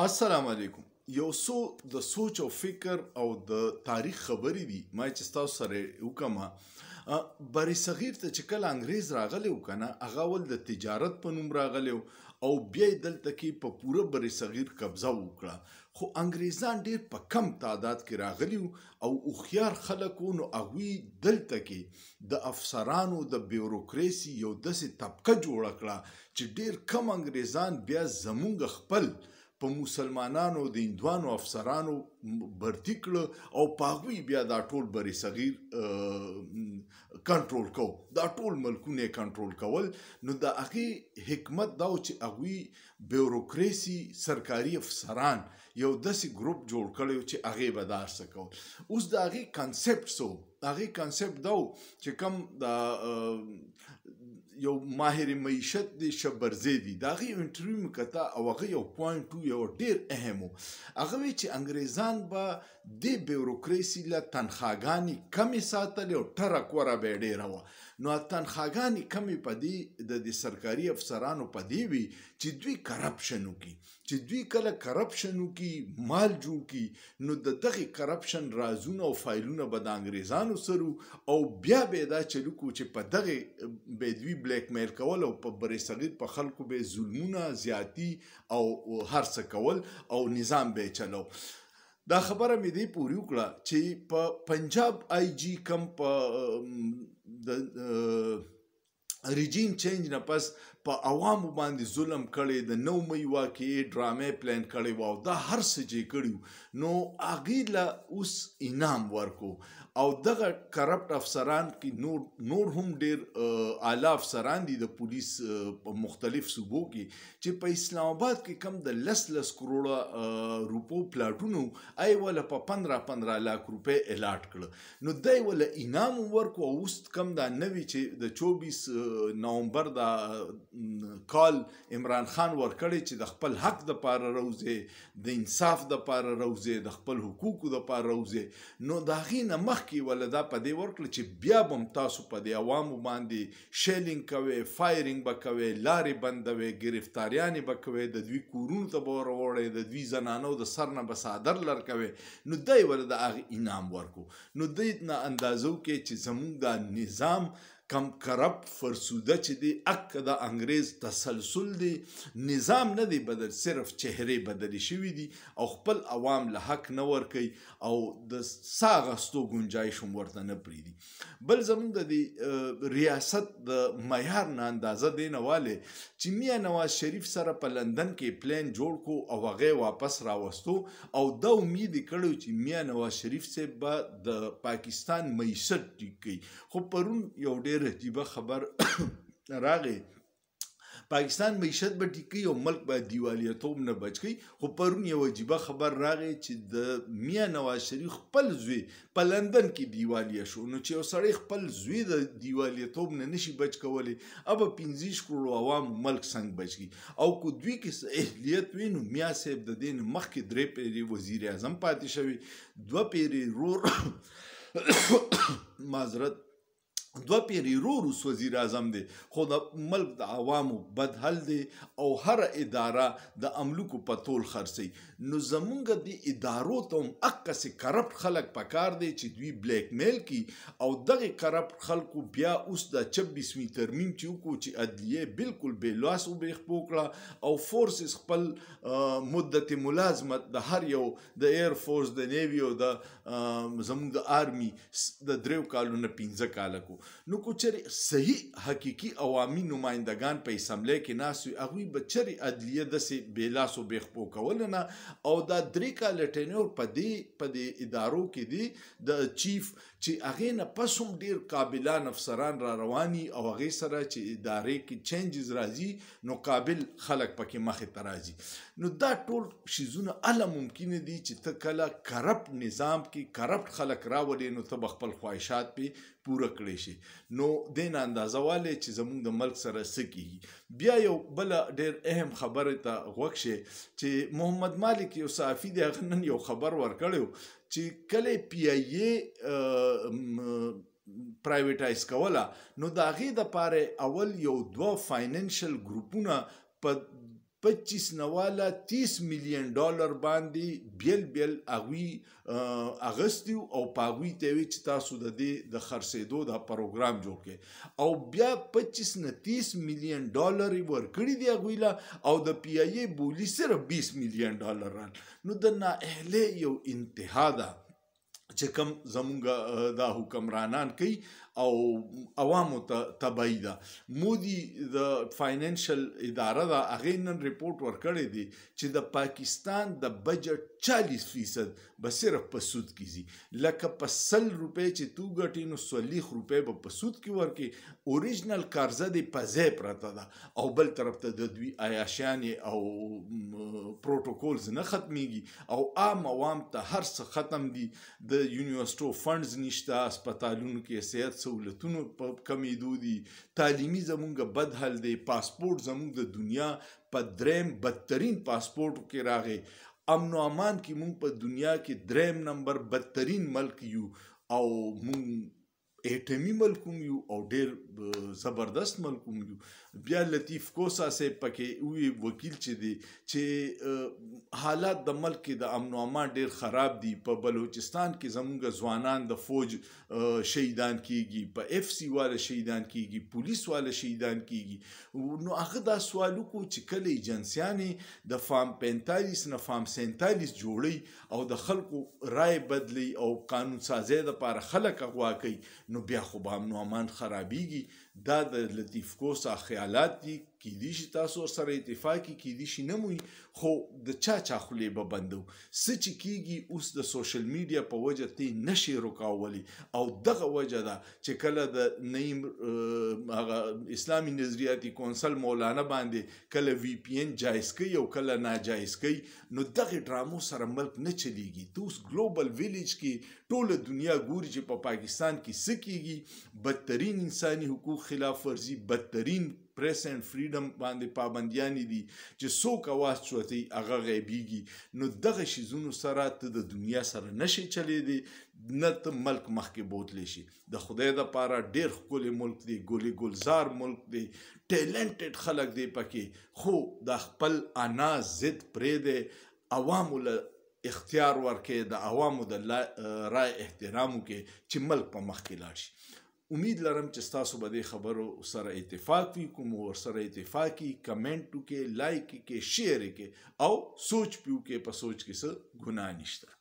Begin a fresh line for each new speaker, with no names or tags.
السلام علیکم. یو څو د سوچ او فکر او د تاریخ خبرې دي ما چې تاسو سره وکما. بری صغیر ته چې کله انګریز راغلی و کنه هغه ول د تجارت په نوم راغلی او بیا دلته کې په پوره بری صغیر قبضه وکړه، خو انګریزان ډیر په کم تعداد کې راغلی او هوښیار خلک وو، نو هغوی دلته کې د افسرانو د بیوروکراسي یو داسې طبقه جوړه کړه چې ډیر کم انګریزان بیا زمونږ خپل په مسلمانانو د هندوانو افسرانو برتی کړه او په هغوی بیا دا ټول بری صغیر کنټرول کو، دا ټول ملکونه یې کنټرول کول. نو د هغې حکمت دا و چې هغوی بیوروکراسي سرکاري افسران یو داسې ګروپ جوړ کړی و چې هغې به دا هر څه کول. اوس د هغې کنسپټ څه و؟ هغې کنسپټ دا و چې کوم د یو ماهر معیشت دی شبرزی دی، د هغې انټرویو مې کته او هغه یو پوینټ و یو ډېر اهم و. هغه وی چې انګریزان به د بیوروکراسي له تنخواګانې کمې ساتلې او ټره کوره به یې ډېره وه. نو تنخواګانې کمې په دې د سرکاري افسرانو په دې وي چې دوی کرپشن وکړي، چې دوی کله کرپشن وکړي مال جوړ کړي، نو د دغې کرپشن رازونه او فایلونه به د انګریزانو سره او بیا به یې دا چلو کړو چې په دغې به دوی بلیک میل کول او په بری صغیر په خلکو به ظلمونه زیاتی او هر څه کول او نظام به یې چلو. دا خبره مې دی پوری وکړه چې په پنجاب آی جی کم په د ریجیم چینج نه پس په عوامو باندې ظلم کړی، د 9 مئی واقعې ډرامې پلان کړی و او دا هر څه چې کړي، نو هغې له اوس انعام ورکو او دغه کرپټ افسران کې نور هم ډېر اعلی افسران دي د پولیس په مختلف صوبو کې چې په اسلام آباد کې کم د 10 کروڑه روپو پلاټونو ای ولا په 15 لاک روپۍ الاټ کړه، نو دی ولا انعام ورکو. او اوس کم دا نوی چې د 24 نومبر دا کال عمران خان ورکړی چې د خپل حق د پاره روزي، د انصاف د پاره روزي، د خپل حقوقو د پاره روزي، نو د هغې نه مخکې ولا دا په دې ورکړه چې بیا به هم تاسو په دې عوامو باندې شیلینګ کوئ، فایرینګ به کوئ، لارې بندوئ، ګرفتاریانې به کوئ، د دوی کورونو ته به وروړئ، د دوی زنانو د سر نه به څادر لر کوئ، نو دی ولا د هغې انعام ورکو. نو دې نه اندازه وکړئ چې زموږ دا نظام کم کرپ فرسوده چې دی اک د انګریز تسلسل دی، نظام نه دی بدل، صرف چهرې بدلی شوي دي او خپل عوام له حق نه ورکوي او د ساه اخیستو ګنجایش هم ورته نه پرېږدي. بل زموږ د دې ریاست د معیار نه اندازه دی نه والی چې میا نواز شریف سره په لندن کې پلان جوړ کو او هغې واپس راوستو او دا امید یې کړی چې میا نواز شریف صاحب به د پاکستان معیشت ټیک کوي، خو پرون یو ډېر عجیبه خبر راغی، پاکستان معیشت به ټیک کوي او ملک به دیوالیتوب نه بچ کوي، خو پرون یو عجیبه خبر راغی چې د میا نواز شریف خپل زوی په لندن کې دیوالیه شو. نو چې یو سړی خپل زوی د دیوالیتوب نه نشي بچ کولی، ابه 15 کروڑ عوام ملک څنګه بچ کی؟ او که دوی کې اهلیت وي نو میا صاحب د دې نه مخکې 3 پیرې وزیر اعظم پاتې شوي، 2 پیرې معذرت 2 پیرې روس وزیر اعظم دی، خو د ملک د عوامو بدحل دی او هر اداره د املوکو په تول خرڅوي. نو زمونږ د ادارو ته هم اقصې کرپټ خلک پکار دی چې دوی بلیک میل کی او دغه کرپټ خلکو بیا اوس د 26 ترمیم چې وکړو چې عدلیه بالکل بې لاس و بې خپو کړه او فورسز خپل مدت ملازمت د هر یو د ایر فورس، د نیوی او د زمونږ د آرمی د 3 کالو نه 15 کاله کو. نو کو چرې صحیح حقیقي عوامي نمایندگان په اسمبلی کې ناست وي، هغوی به چرې عدلیه داسې بې لاسو بې خپو کوله نه او دا 3 کاله ټینور په دې ادارو کې دی د چیف چې هغې نه پس هم ډېر قابلان افسران را رواني او هغې سره چې ادارې کې چینجز راځي نو قابل خلک پکې مخې ته راځي. نو دا ټول شیزونه اله ممکنه دي چې ته کله کرپټ نظام کې کرپټ خلک راولې نو ته به خپل خواهشات پې پوره کړی شي. نو دې نه اندازه والی چې زموږ د ملک سره څه کېږي. بیا یو بله ډېر اهم خبرې ته غوږ شي چې محمد مالک یو صحافي دی، هغه نن یو خبر ورکړی چې کله پی آی ای پرایویټایز کوله نو د هغې دپاره اول یو 2 فاینانشل ګروپونه په 25 نواله 30 میلیون ډالر باندې بیل اغوی اغستی او پاغوی ته وی چې تاسو د دې د خرڅېدو د پروګرام جوړ کړي او بیا 25 نه 30 میلیون ډالر ورکړي دی اغوی لا او د پی ای ای بولی صرف 20 میلیون ډالر نو د نااهله یو انتها ده چې کوم زمونږ دا حکمرانان کوي او عوامو ته تبعی ده مودي د فاینانشل اداره دا هغې نن ریپورټ ورکړی دی چې د پاکستان د بجټ 40% به صرف په سود کې ځي لکه په 100 روپۍ چې تو ګټې نو 40 روپۍ به په سود کې ورکړي اوریجنل قرضه دی په ځای پرته ده او بل طرف ته د دوی عیاشیانې او پروتوکولز نه ختمیږي او عام عوام ته هر څه ختم دي د یونیورسټو فنډز نشته اسپتالونو کې صحت سہولتونو په کمیدو دي تعلیمي زمونږ بد حل دی پاسپورت زمونږ د دنیا په دریم بدترین پاسپورت کې راغی امن و امان کې مونږ په دنیا کې دریم نمبر بدترین ملک یو او مونږ ایټمی ملکوم یو او ډیر زبردست ملکوم یو بیا لطیف کوسا سے پکې وی وکیل چې دی چې حالات د ملک کې د امن و امان ډیر خراب دي په بلوچستان کې زموږ ځوانان د فوج شهیدان کیږي په اف سی والا شهیدان کیږي پولیس والا شهیدان کیږي نو هغه دا سوال وکړو چې کله ایجنسیانې د فام 45 نه فام 47 جوړي او د خلکو رای بدلی او قانون سازی لپاره خلک اغوا کوي نو بیا خو به امن و امان خرابیږي دا د لطیف کوسا خیالات دي کیدی شي تاسو سره اتفاقی کیدی شي نه موي خو د چا خولې به بندو څه چې کیږي اوس د سوشل میډیا په وجه ته نشي رکاولی او دغه وجه ده چې کله د نیم هغه اسلامي نظریاتي کونسل مولانا باندې کله وی پی ان جایز کوي او کله ناجایز کوي نو دغه ډرامو سره ملک نه چلیږي تو اوس ګلوبل ویلیج کې ټوله دنیا ګوري چې په پاکستان کې څه کیږي بدترین انساني حقوق خلاف ورزي بدترین پریس اینڈ فریډم باندې پابندیانی دي چې څوک اواز چوتي هغه غیبیږي نو دغه شیزونو سره ته د دنیا سره نشي چلیدي نه ته ملک مخکې بوتلی شي د خدای دپاره ډیر ښکلی ملک دی ګلي ګلزار ملک دی ټیلنټډ خلک دی پکې خو د خپل انا ضد پرېږدی عوامو له اختیار ورکې د عوامو د رای احترام وکړي چې ملک په مخکې لاړ شي امید لرم چې تاسو به دې خبرو سره اتفاق وي کوم ورسره اتفاق وي کمنټ وکړئ لایک وکړئ شیر وکړئ او سوچ پې وکړئ په سوچ کې څه ګناه نشته